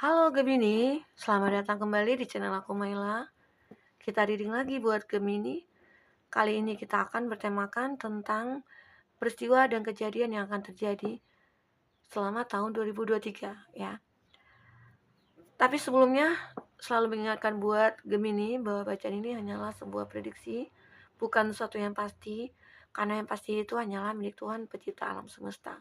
Halo Gemini, selamat datang kembali di channel aku Maila. Kita reading lagi buat Gemini. Kali ini kita akan bertemakan tentang peristiwa dan kejadian yang akan terjadi selama tahun 2023 ya. Tapi sebelumnya selalu mengingatkan buat Gemini bahwa bacaan ini hanyalah sebuah prediksi, bukan sesuatu yang pasti, karena yang pasti itu hanyalah milik Tuhan pencipta alam semesta.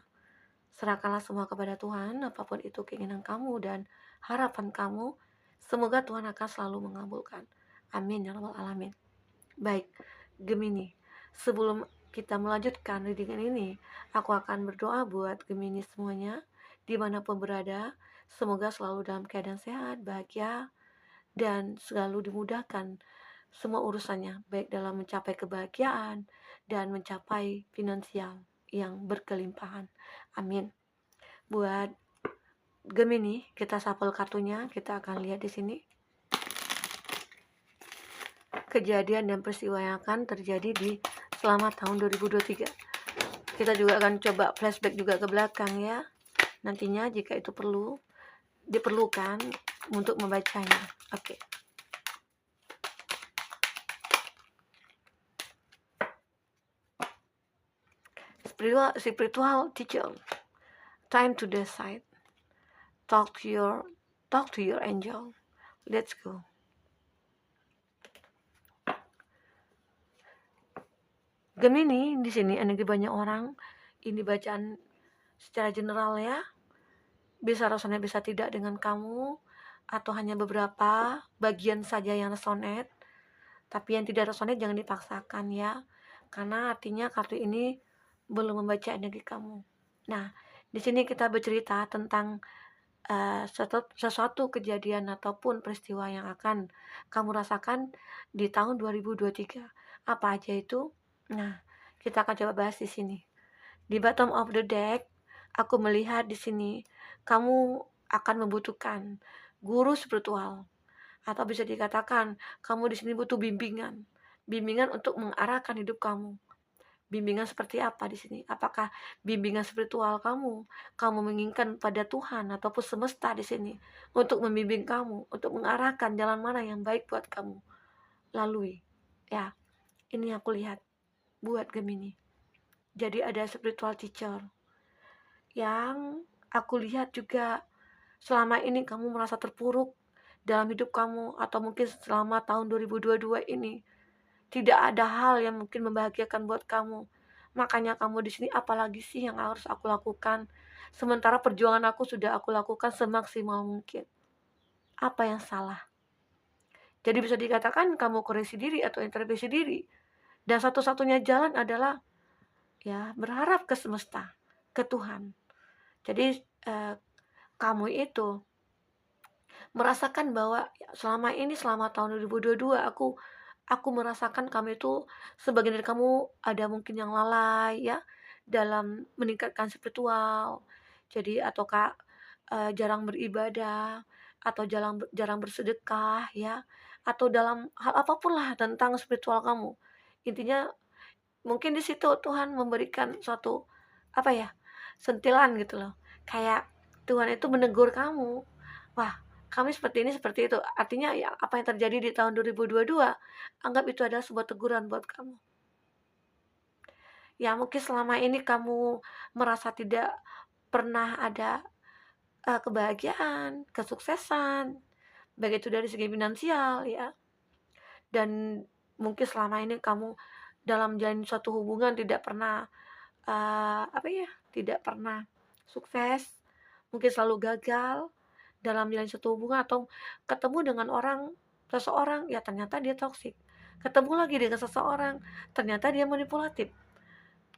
Serahkanlah semua kepada Tuhan, apapun itu keinginan kamu dan harapan kamu, semoga Tuhan akan selalu mengabulkan. Amin ya rabbal alamin. Baik, Gemini, sebelum kita melanjutkan readingan ini, aku akan berdoa buat Gemini semuanya, dimanapun berada, semoga selalu dalam keadaan sehat, bahagia, dan selalu dimudahkan semua urusannya, baik dalam mencapai kebahagiaan dan mencapai finansial yang berkelimpahan. Amin. Buat Gemini, kita shuffle kartunya, kita akan lihat di sini kejadian dan peristiwa yang akan terjadi di selama tahun 2023. Kita juga akan coba flashback juga ke belakang ya. Nantinya jika itu diperlukan untuk membacanya. Oke. Spiritual teacher. Time to decide. Talk to your angel. Let's go. Gemini, di sini energi banyak orang. Ini bacaan secara general ya. Bisa resonate, bisa tidak dengan kamu, atau hanya beberapa bagian saja yang resonate. Tapi yang tidak resonate jangan dipaksakan ya. Karena artinya kartu ini belum membaca energi kamu. Nah, di sini kita bercerita tentang sesuatu kejadian ataupun peristiwa yang akan kamu rasakan di tahun 2023. Apa aja itu? Nah, kita akan coba bahas di sini. Di bottom of the deck, aku melihat di sini kamu akan membutuhkan guru spiritual, atau bisa dikatakan kamu di sini butuh bimbingan, bimbingan untuk mengarahkan hidup kamu. Bimbingan seperti apa di sini? Apakah bimbingan spiritual kamu? Kamu menginginkan pada Tuhan ataupun semesta di sini untuk membimbing kamu, untuk mengarahkan jalan mana yang baik buat kamu lalui. Ya, ini aku lihat buat Gemini. Jadi ada spiritual teacher yang aku lihat juga selama ini kamu merasa terpuruk dalam hidup kamu, atau mungkin selama tahun 2022 ini tidak ada hal yang mungkin membahagiakan buat kamu. Makanya kamu di sini, apalagi sih yang harus aku lakukan? Sementara perjuangan aku sudah aku lakukan semaksimal mungkin. Apa yang salah? Jadi bisa dikatakan kamu koreksi diri atau introspeksi diri. Dan satu-satunya jalan adalah ya berharap ke semesta, ke Tuhan. Jadi kamu itu merasakan bahwa selama tahun 2022 aku merasakan kamu itu sebagian dari kamu ada mungkin yang lalai ya dalam meningkatkan spiritual. Jadi ataukah jarang beribadah, atau jarang bersedekah ya, atau dalam hal apapun lah tentang spiritual kamu. Intinya mungkin di situ Tuhan memberikan suatu apa ya, sentilan gitu loh. Kayak Tuhan itu menegur kamu. Wah, kami seperti ini, seperti itu. Artinya ya apa yang terjadi di tahun 2022, anggap itu adalah sebuah teguran buat kamu. Ya mungkin selama ini kamu merasa tidak pernah ada kebahagiaan, kesuksesan, baik itu dari segi finansial ya. Dan mungkin selama ini kamu dalam menjalin suatu hubungan tidak pernah tidak pernah sukses, mungkin selalu gagal dalam menjalin suatu hubungan, atau ketemu dengan seseorang, ya ternyata dia toksik. Ketemu lagi dengan seseorang, ternyata dia manipulatif.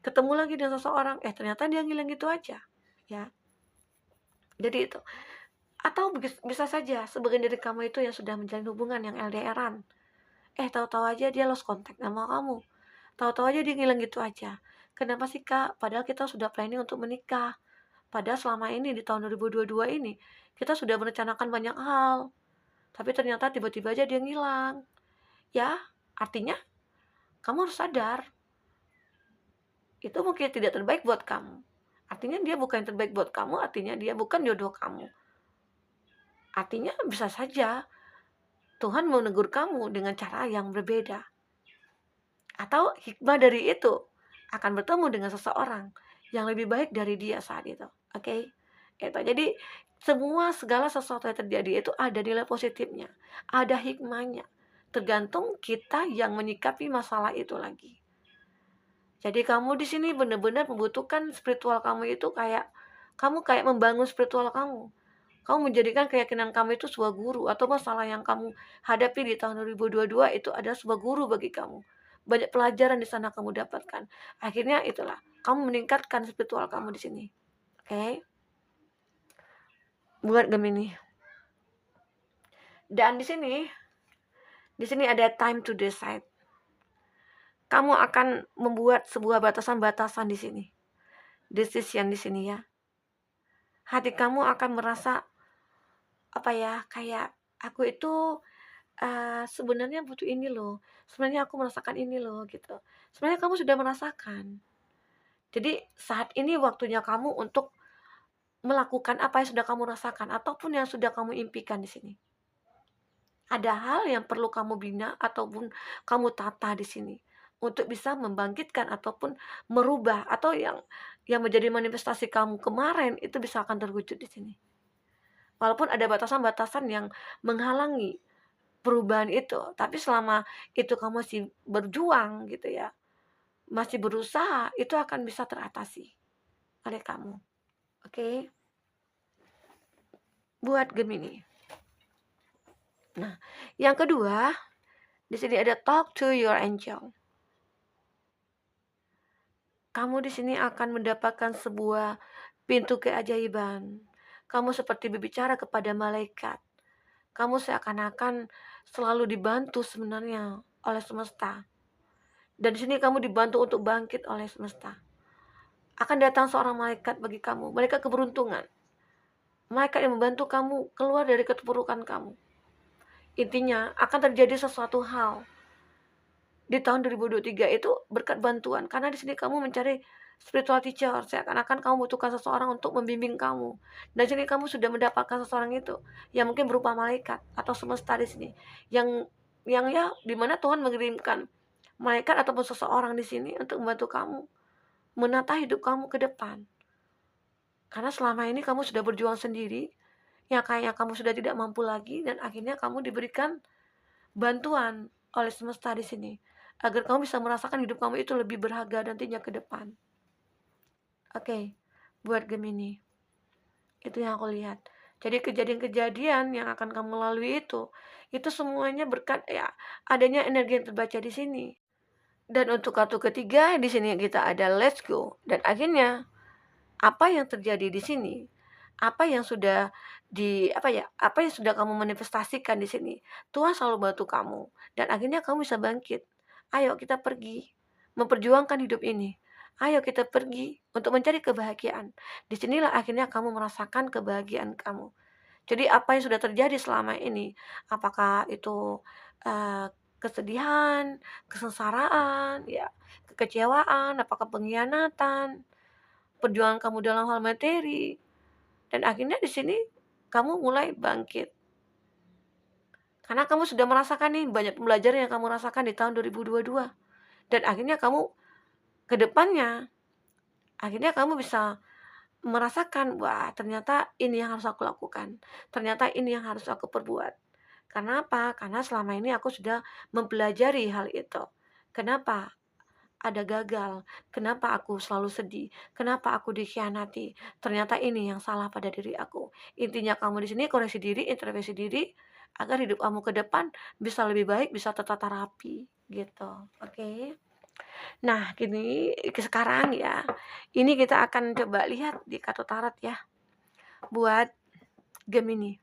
Ketemu lagi dengan seseorang, ternyata dia ngilang gitu aja, ya. Jadi itu. Atau bisa saja sebagian dari kamu itu yang sudah menjalin hubungan yang LDRan. Tahu-tahu aja dia lost contact sama kamu. Tahu-tahu aja dia ngilang gitu aja. Kenapa sih Kak? Padahal kita sudah planning untuk menikah. Padahal selama ini di tahun 2022 ini kita sudah merencanakan banyak hal. Tapi ternyata tiba-tiba aja dia ngilang. Ya, artinya kamu harus sadar. Itu mungkin tidak terbaik buat kamu. Artinya dia bukan yang terbaik buat kamu, artinya dia bukan jodoh kamu. Artinya bisa saja Tuhan mau menegur kamu dengan cara yang berbeda. Atau hikmah dari itu akan bertemu dengan seseorang yang lebih baik dari dia saat itu. Oke? Itu. Jadi segala sesuatu yang terjadi itu ada nilai positifnya, ada hikmahnya. Tergantung kita yang menyikapi masalah itu lagi. Jadi kamu di sini benar-benar membutuhkan spiritual kamu itu kamu kayak membangun spiritual kamu. Kamu menjadikan keyakinan kamu itu sebuah guru, atau masalah yang kamu hadapi di tahun 2022 itu adalah sebuah guru bagi kamu. Banyak pelajaran di sana kamu dapatkan. Akhirnya itulah, kamu meningkatkan spiritual kamu di sini. Oke? Buat Gemini. Dan di sini ada time to decide. Kamu akan membuat sebuah batasan-batasan di sini. Decision di sini ya. Hati kamu akan merasa kayak aku itu sebenarnya butuh ini loh, sebenarnya aku merasakan ini loh, gitu. Sebenarnya kamu sudah merasakan. Jadi saat ini waktunya kamu untuk melakukan apa yang sudah kamu rasakan ataupun yang sudah kamu impikan di sini. Ada hal yang perlu kamu bina ataupun kamu tata di sini untuk bisa membangkitkan ataupun merubah, atau yang menjadi manifestasi kamu kemarin itu bisa akan terwujud di sini. Walaupun ada batasan-batasan yang menghalangi perubahan itu, tapi selama itu kamu masih berjuang gitu ya, masih berusaha, itu akan bisa teratasi oleh kamu. Oke? Buat Gemini. Nah, yang kedua, di sini ada talk to your angel. Kamu di sini akan mendapatkan sebuah pintu keajaiban. Kamu seperti berbicara kepada malaikat. Kamu seakan-akan selalu dibantu sebenarnya oleh semesta. Dan di sini kamu dibantu untuk bangkit oleh semesta. Akan datang seorang malaikat bagi kamu, malaikat keberuntungan. Malaikat yang membantu kamu keluar dari keterpurukan kamu. Intinya akan terjadi sesuatu hal di tahun 2023 itu berkat bantuan, karena di sini kamu mencari spiritual teacher, seakan-akan kamu butuhkan seseorang untuk membimbing kamu. Dan di sini kamu sudah mendapatkan seseorang itu, yang mungkin berupa malaikat atau semesta di sini, yang ya dimana Tuhan mengirimkan malaikat ataupun seseorang di sini untuk membantu kamu menata hidup kamu ke depan. Karena selama ini kamu sudah berjuang sendiri, ya kayaknya kamu sudah tidak mampu lagi, dan akhirnya kamu diberikan bantuan oleh semesta di sini agar kamu bisa merasakan hidup kamu itu lebih berharga nantinya ke depan. Oke, buat Gemini, itu yang aku lihat. Jadi kejadian-kejadian yang akan kamu lalui itu semuanya berkat ya adanya energi yang terbaca di sini. Dan untuk kartu ketiga di sini kita ada let's go, dan akhirnya apa yang terjadi di sini, apa yang sudah apa yang sudah kamu manifestasikan di sini, Tuhan selalu bantu kamu dan akhirnya kamu bisa bangkit. Ayo kita pergi memperjuangkan hidup ini. Ayo kita pergi untuk mencari kebahagiaan. Disinilah akhirnya kamu merasakan kebahagiaan kamu. Jadi apa yang sudah terjadi selama ini, apakah itu kesedihan, kesengsaraan, ya, kekecewaan, apakah pengkhianatan, perjuangan kamu dalam hal materi, dan akhirnya di sini kamu mulai bangkit. Karena kamu sudah merasakan nih banyak pembelajaran yang kamu rasakan di tahun 2022. Dan akhirnya kamu ke depannya, akhirnya kamu bisa merasakan, wah ternyata ini yang harus aku lakukan. Ternyata ini yang harus aku perbuat. Karena apa? Karena selama ini aku sudah mempelajari hal itu. Kenapa ada gagal? Kenapa aku selalu sedih? Kenapa aku dikhianati? Ternyata ini yang salah pada diri aku. Intinya kamu di sini koreksi diri, introspeksi diri, agar hidup kamu ke depan bisa lebih baik, bisa tertata rapi, gitu. Oke. Nah, sekarang ya, ini kita akan coba lihat di kartu tarot ya, buat Gemini.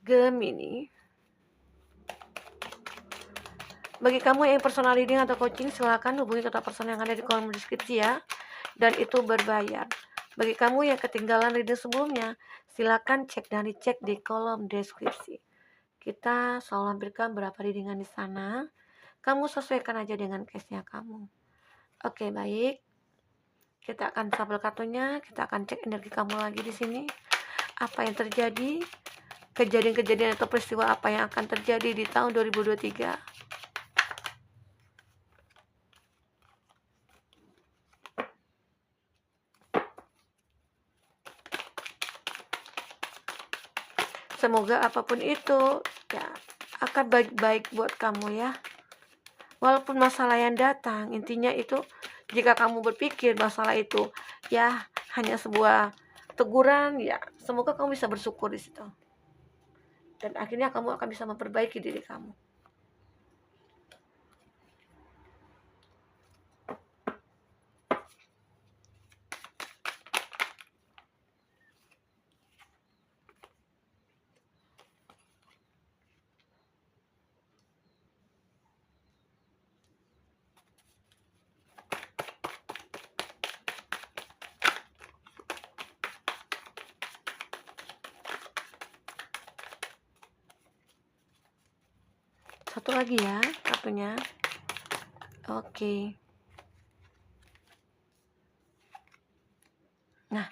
Gemini. Bagi kamu yang personal reading atau coaching, silakan hubungi kontak person yang ada di kolom deskripsi ya, dan itu berbayar. Bagi kamu yang ketinggalan reading sebelumnya, silakan cek dan dicek di kolom deskripsi. Kita selalu hampirkan berapa readingan di sana. Kamu sesuaikan aja dengan case-nya kamu. Oke, baik. Kita akan shuffle kartunya, kita akan cek energi kamu lagi di sini. Apa yang terjadi? Kejadian-kejadian atau peristiwa apa yang akan terjadi di tahun 2023? Semoga apapun itu ya akan baik-baik buat kamu ya. Walaupun masalah yang datang, intinya itu jika kamu berpikir masalah itu ya hanya sebuah teguran, ya semoga kamu bisa bersyukur di situ. Dan akhirnya kamu akan bisa memperbaiki diri kamu. Satu lagi ya kartunya. Oke. Nah,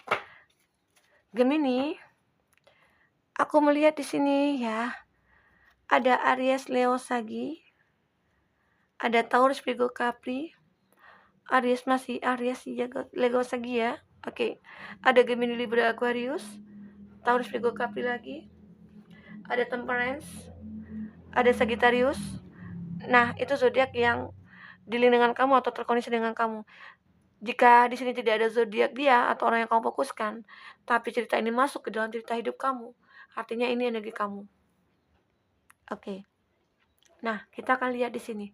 Gemini, aku melihat di sini ya, ada Aries, Leo, Sagi, ada Taurus, Virgo, Capri, Aries masih Aries, Leo, Sagi ya. Oke. Ada Gemini, Libra, Aquarius, Taurus, Virgo, Capri lagi. Ada Temperance, ada Sagittarius. Nah, itu zodiak yang dealing dengan kamu atau terkoneksi dengan kamu. Jika di sini tidak ada zodiak dia atau orang yang kamu fokuskan, tapi cerita ini masuk ke dalam cerita hidup kamu, artinya ini energi kamu. Oke. Nah, kita akan lihat di sini.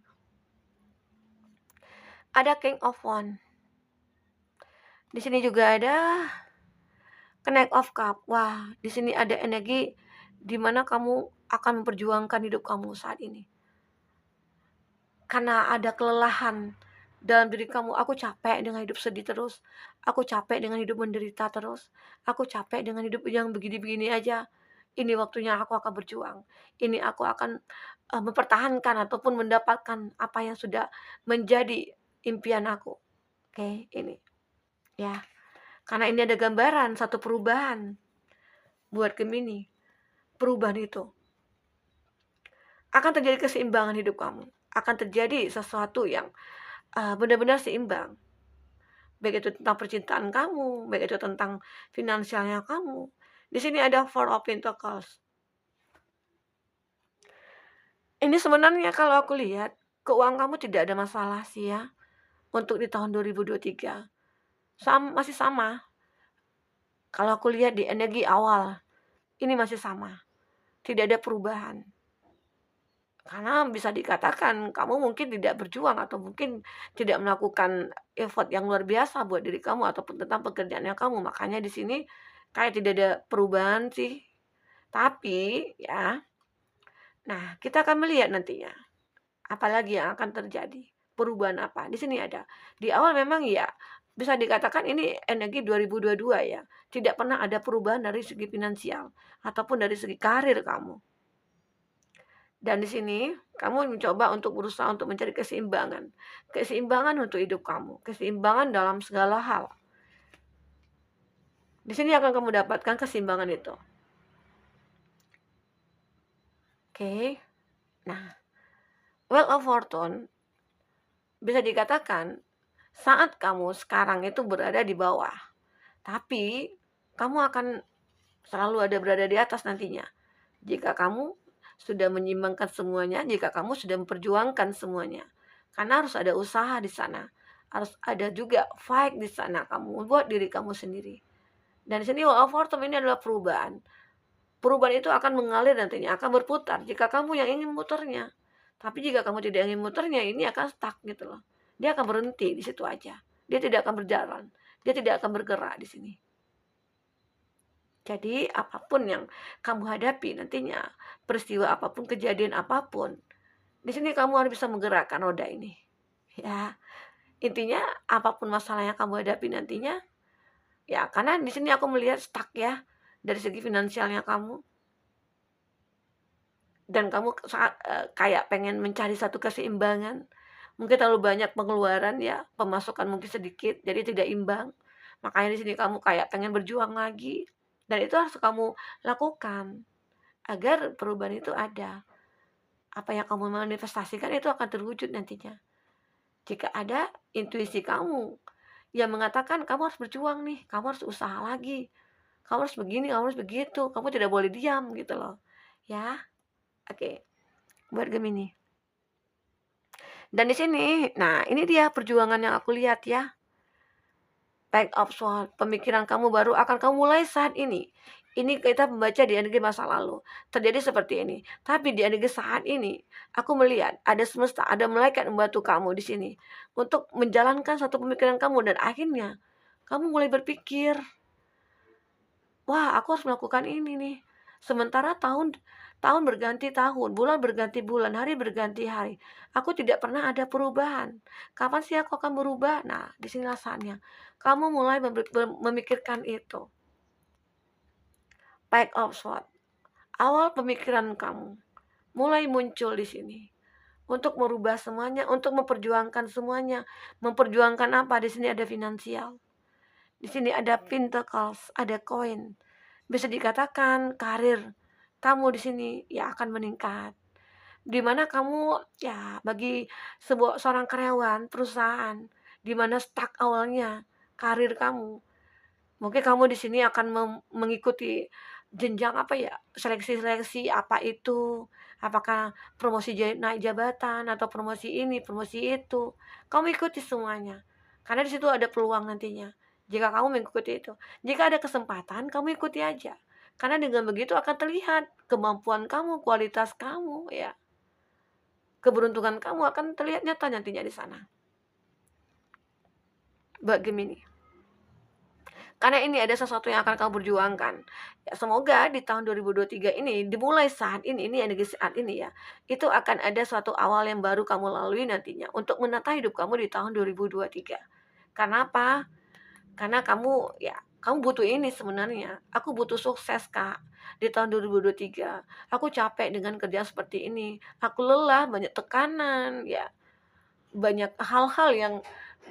Ada King of Wands. Di sini juga ada Knight of Cup. Wah, di sini ada energi di mana kamu akan memperjuangkan hidup kamu saat ini. Karena ada kelelahan dalam diri kamu. Aku capek dengan hidup sedih terus. Aku capek dengan hidup menderita terus. Aku capek dengan hidup yang begini-begini aja. Ini waktunya aku akan berjuang. Ini aku akan mempertahankan ataupun mendapatkan apa yang sudah menjadi impian aku. Oke, ini. Ya. Karena ini ada gambaran satu perubahan buat Gemini. Perubahan itu akan terjadi keseimbangan hidup kamu. Akan terjadi sesuatu yang benar-benar seimbang. Baik itu tentang percintaan kamu, baik itu tentang finansialnya kamu. Di sini ada Four of Pentacles. Ini sebenarnya kalau aku lihat, keuangan kamu tidak ada masalah sih ya. Untuk di tahun 2023. Masih sama. Kalau aku lihat di energi awal, ini masih sama. Tidak ada perubahan. Karena bisa dikatakan kamu mungkin tidak berjuang atau mungkin tidak melakukan effort yang luar biasa buat diri kamu ataupun tentang pekerjaannya kamu. Makanya di sini kayak tidak ada perubahan sih. Tapi ya, nah kita akan melihat nantinya apalagi yang akan terjadi. Perubahan apa? Di sini ada. Di awal memang ya bisa dikatakan ini energi 2022 ya. Tidak pernah ada perubahan dari segi finansial ataupun dari segi karir kamu. Dan di sini kamu mencoba untuk berusaha untuk mencari keseimbangan. Keseimbangan untuk hidup kamu, keseimbangan dalam segala hal. Di sini akan kamu dapatkan keseimbangan itu. Oke. Nah, Wheel of Fortune bisa dikatakan saat kamu sekarang itu berada di bawah. Tapi kamu akan selalu ada berada di atas nantinya. Jika kamu sudah menyimbangkan semuanya, jika kamu sudah memperjuangkan semuanya. Karena harus ada usaha di sana. Harus ada juga fight di sana kamu buat diri kamu sendiri. Dan di sini Wheel of Fortune ini adalah perubahan. Perubahan itu akan mengalir nantinya, akan berputar jika kamu yang ingin muternya. Tapi jika kamu tidak ingin muternya, ini akan stuck gitu loh. Dia akan berhenti di situ aja. Dia tidak akan berjalan. Dia tidak akan bergerak di sini. Jadi apapun yang kamu hadapi nantinya, peristiwa apapun, kejadian apapun, di sini kamu harus bisa menggerakkan roda ini. Ya, intinya apapun masalah yang kamu hadapi nantinya, ya karena di sini aku melihat stuck ya dari segi finansialnya kamu. Dan kamu kayak pengen mencari satu keseimbangan, Mungkin terlalu banyak pengeluaran ya, pemasukan mungkin sedikit, jadi tidak imbang. Makanya di sini kamu kayak pengen berjuang lagi, dan itu harus kamu lakukan agar perubahan itu ada. Apa yang kamu manifestasikan itu akan terwujud nantinya. Jika ada intuisi kamu yang mengatakan kamu harus berjuang nih, kamu harus usaha lagi, kamu harus begini, kamu harus begitu, kamu tidak boleh diam gitu loh. Ya, oke. Buat Gemini. Dan di sini, nah ini dia perjuangan yang aku lihat ya. Back of Sword, pemikiran kamu baru akan kamu mulai saat ini. Ini kita membaca di energi masa lalu. Terjadi seperti ini. Tapi di energi saat ini, aku melihat ada semesta, ada malaikat membantu kamu di sini untuk menjalankan satu pemikiran kamu dan akhirnya kamu mulai berpikir, wah, aku harus melakukan ini nih. Sementara tahun tahun berganti tahun, bulan berganti bulan, hari berganti hari. Aku tidak pernah ada perubahan. Kapan sih aku akan berubah? Nah, di sinilah saatnya. Kamu mulai memikirkan itu. Back of sword. Awal pemikiran kamu mulai muncul di sini untuk merubah semuanya, untuk memperjuangkan semuanya. Memperjuangkan apa? Di sini ada finansial. Di sini ada pentacles, ada koin. Bisa dikatakan karir kamu di sini ya akan meningkat. Di mana kamu ya bagi seorang karyawan perusahaan di mana stuck awalnya karir kamu. Mungkin kamu di sini akan mengikuti jenjang apa ya, seleksi-seleksi apa itu, apakah promosi naik jabatan atau promosi ini, promosi itu. Kamu ikuti semuanya. Karena di situ ada peluang nantinya. Jika kamu mengikuti itu. Jika ada kesempatan, kamu ikuti aja. Karena dengan begitu akan terlihat kemampuan kamu, kualitas kamu, ya. Keberuntungan kamu akan terlihat nyata nantinya di sana. Buat Gemini. Karena ini ada sesuatu yang akan kamu perjuangkan. Ya, semoga di tahun 2023 ini, dimulai saat ini energi saat ini ya, itu akan ada suatu awal yang baru kamu lalui nantinya untuk menata hidup kamu di tahun 2023. Karena apa? Karena kamu ya, kamu butuh ini sebenarnya. Aku butuh sukses, Kak, di tahun 2023. Aku capek dengan kerja seperti ini. Aku lelah, banyak tekanan, ya. Banyak hal-hal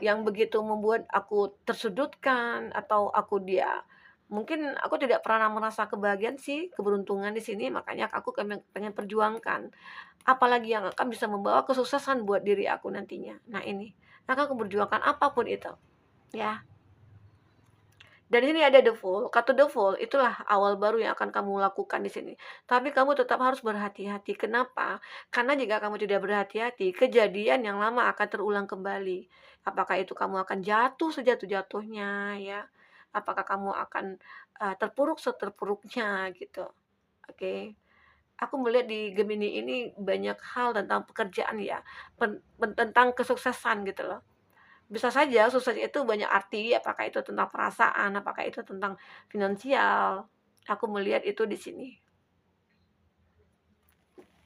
yang begitu membuat aku tersudutkan atau aku mungkin aku tidak pernah merasa kebahagiaan sih, keberuntungan di sini, makanya aku pengen perjuangkan. Apalagi yang akan bisa membawa kesuksesan buat diri aku nantinya. Nah ini, maka aku perjuangkan apapun itu, ya. Dan ini ada the Fool. Kata the Fool itulah awal baru yang akan kamu lakukan di sini. Tapi kamu tetap harus berhati-hati. Kenapa? Karena jika kamu tidak berhati-hati, kejadian yang lama akan terulang kembali. Apakah itu kamu akan jatuh sejatuh-jatuhnya ya? Apakah kamu akan terpuruk seterpuruknya gitu. Oke. Aku melihat di Gemini ini banyak hal tentang pekerjaan ya, tentang kesuksesan gitu loh. Bisa saja sukses itu banyak arti, apakah itu tentang perasaan, apakah itu tentang finansial. Aku melihat itu di sini.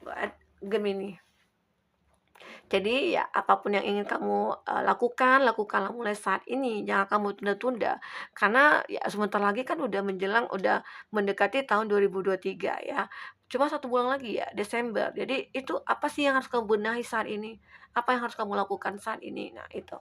Buat Gemini. Jadi ya apapun yang ingin kamu lakukanlah mulai saat ini. Jangan kamu tunda-tunda. Karena ya sebentar lagi kan udah menjelang, udah mendekati tahun 2023 ya. Cuma 1 bulan lagi ya, Desember. Jadi itu apa sih yang harus kamu benahi saat ini? Apa yang harus kamu lakukan saat ini? Nah itu.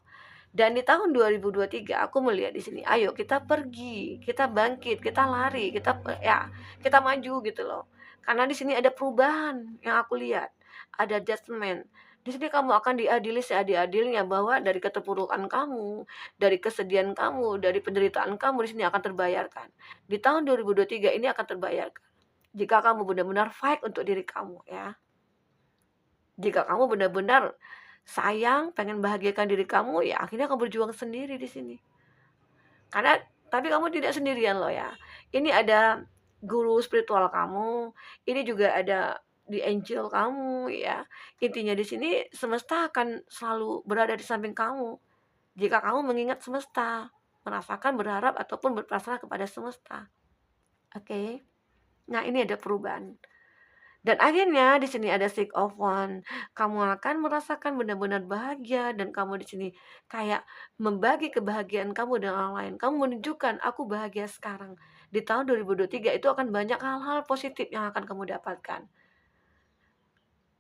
Dan di tahun 2023 aku melihat di sini, ayo kita pergi, kita bangkit, kita lari, kita maju gitu loh. Karena di sini ada perubahan yang aku lihat, ada judgment. Di sini kamu akan diadili seadil-adilnya bahwa dari keterpurukan kamu, dari kesedihan kamu, dari penderitaan kamu di sini akan terbayarkan. Di tahun 2023 ini akan terbayarkan. Jika kamu benar-benar fight untuk diri kamu ya. Jika kamu benar-benar sayang, pengen bahagiakan diri kamu, ya akhirnya kamu berjuang sendiri di sini. Karena tapi kamu tidak sendirian loh ya. Ini ada guru spiritual kamu, ini juga ada di angel kamu ya. Intinya di sini semesta akan selalu berada di samping kamu. Jika kamu mengingat semesta, merasakan, berharap ataupun berpasrah kepada semesta. Oke. Nah, ini ada perubahan. Dan akhirnya di sini ada Six of Wands. Kamu akan merasakan benar-benar bahagia dan kamu di sini kayak membagi kebahagiaan kamu dengan orang lain. Kamu menunjukkan aku bahagia sekarang. Di tahun 2023 itu akan banyak hal-hal positif yang akan kamu dapatkan.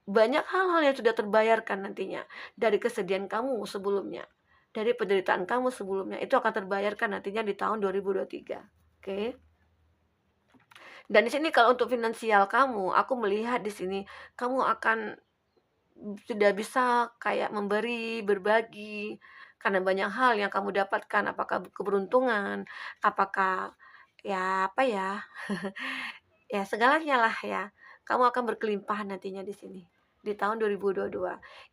Banyak hal-hal yang sudah terbayarkan nantinya dari kesedihan kamu sebelumnya, dari penderitaan kamu sebelumnya, itu akan terbayarkan nantinya di tahun 2023. Oke. Dan di sini kalau untuk finansial kamu, aku melihat di sini kamu akan sudah bisa kayak memberi, berbagi, karena banyak hal yang kamu dapatkan, apakah keberuntungan, apakah ya apa ya, ya segalanya lah ya. Kamu akan berkelimpahan nantinya di sini di tahun 2022.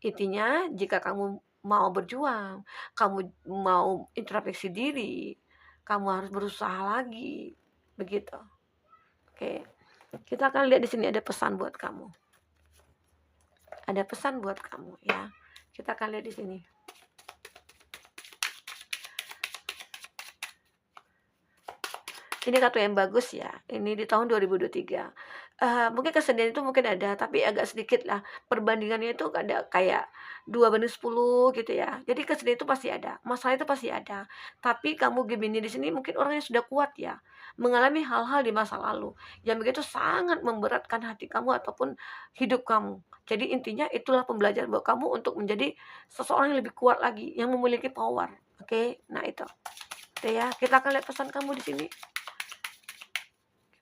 Intinya jika kamu mau berjuang, kamu mau introspeksi diri, kamu harus berusaha lagi, begitu. Oke, kita akan lihat di sini ada pesan buat kamu. Ada pesan buat kamu ya. Kita akan lihat di sini. Ini kartu yang bagus ya. Ini di tahun 2023. Mungkin kesedihan itu mungkin ada, tapi agak sedikit lah. Perbandingannya itu ada kayak 2 banding 10 gitu ya. Jadi kesedihan itu pasti ada, masalah itu pasti ada. Tapi kamu Gemini di sini mungkin orang yang sudah kuat ya, mengalami hal-hal di masa lalu yang begitu sangat memberatkan hati kamu ataupun hidup kamu. Jadi intinya itulah pembelajaran buat kamu untuk menjadi seseorang yang lebih kuat lagi, yang memiliki power. Oke, nah itu. Oke ya, kita akan lihat pesan kamu di sini.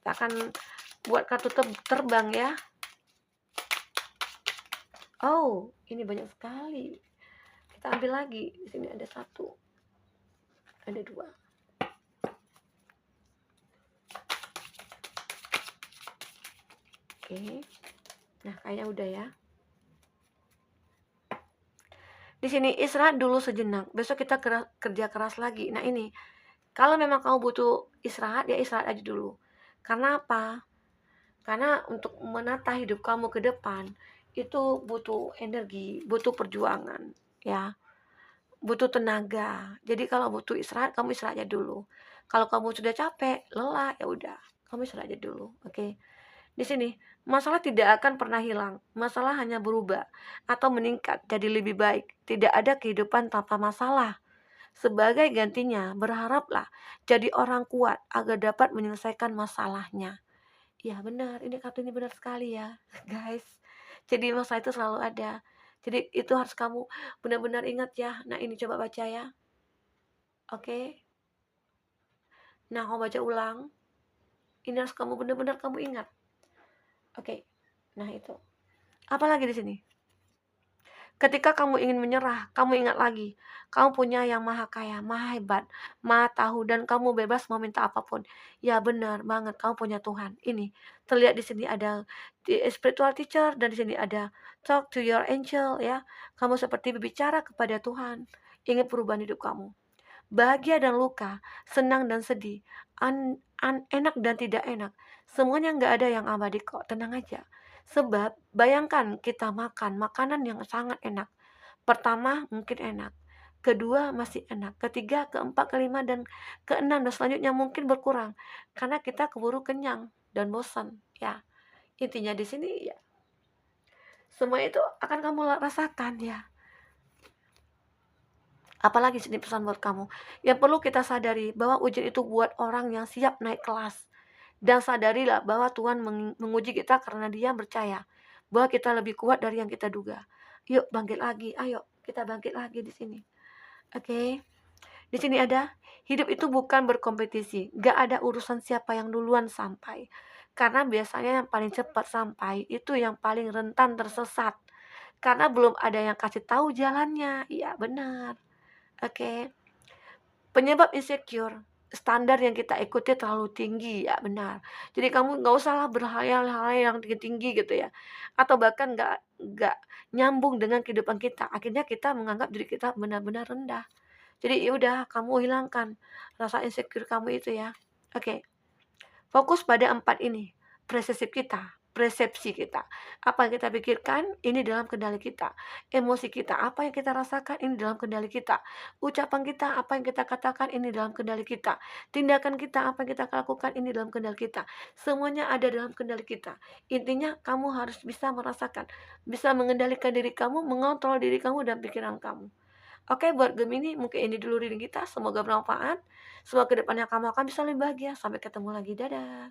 Kita akan buat kartu terbang ya. Oh, ini banyak sekali. Kita ambil lagi. Di sini ada 1, ada 2. Oke. Nah, kayaknya udah ya. Di sini istirahat dulu sejenak. Besok kita kerja keras lagi. Nah, ini. Kalau memang kamu butuh istirahat, ya istirahat aja dulu. Karena apa? Karena untuk menata hidup kamu ke depan itu butuh energi, butuh perjuangan, ya. Butuh tenaga. Jadi kalau butuh istirahat, kamu istirahat aja dulu. Kalau kamu sudah capek, lelah, ya udah, kamu istirahat aja dulu. Oke. Di sini, masalah tidak akan pernah hilang. Masalah hanya berubah atau meningkat jadi lebih baik. Tidak ada kehidupan tanpa masalah. Sebagai gantinya, berharaplah jadi orang kuat agar dapat menyelesaikan masalahnya. Ya benar, ini kartu ini benar sekali ya, guys. Jadi masalah itu selalu ada. Jadi itu harus kamu benar-benar ingat ya. Nah ini coba baca ya. Oke. Nah kamu baca ulang. Ini harus kamu benar-benar kamu ingat. Oke. Nah itu. Apalagi di sini? Ketika kamu ingin menyerah, kamu ingat lagi, kamu punya yang maha kaya, maha hebat, maha tahu, dan kamu bebas mau minta apapun. Ya benar banget, kamu punya Tuhan. Ini terlihat di sini ada spiritual teacher dan di sini ada talk to your angel ya. Kamu seperti berbicara kepada Tuhan. Ingat perubahan hidup kamu. Bahagia dan luka, senang dan sedih, enak dan tidak enak. Semuanya nggak ada yang abadi kok, tenang aja. Sebab bayangkan kita makan makanan yang sangat enak. Pertama mungkin enak, kedua masih enak, ketiga, keempat, kelima, dan keenam dan selanjutnya mungkin berkurang. Karena kita keburu kenyang dan bosan. Ya, intinya di sini ya, semua itu akan kamu rasakan ya. Apalagi sini pesan buat kamu. Yang perlu kita sadari bahwa ujian itu buat orang yang siap naik kelas. Dan sadarilah bahwa Tuhan menguji kita karena Dia percaya bahwa kita lebih kuat dari yang kita duga. Yuk bangkit lagi, ayo kita bangkit lagi di sini. Oke. Di sini ada, hidup itu bukan berkompetisi. Gak ada urusan siapa yang duluan sampai. Karena biasanya yang paling cepat sampai itu yang paling rentan tersesat. Karena belum ada yang kasih tahu jalannya. Iya benar. Oke. Penyebab insecure, standar yang kita ikuti terlalu tinggi, ya benar. Jadi kamu nggak usahlah berhayal-hayal yang tinggi-tinggi gitu ya. Atau bahkan nggak nyambung dengan kehidupan kita. Akhirnya kita menganggap diri kita benar-benar rendah. Jadi ya udah kamu hilangkan rasa insecure kamu itu ya. Oke. Fokus pada 4 ini, persepsi kita. Apa yang kita pikirkan, ini dalam kendali kita. Emosi kita, apa yang kita rasakan, ini dalam kendali kita. Ucapan kita, apa yang kita katakan, ini dalam kendali kita. Tindakan kita, apa yang kita lakukan, ini dalam kendali kita. Semuanya ada dalam kendali kita. Intinya kamu harus bisa merasakan, bisa mengendalikan diri kamu, mengontrol diri kamu dan pikiran kamu. Oke, buat Gemini, mungkin ini dulu reading kita. Semoga bermanfaat. Semoga kedepannya kamu akan bisa lebih bahagia. Sampai ketemu lagi. Dadah.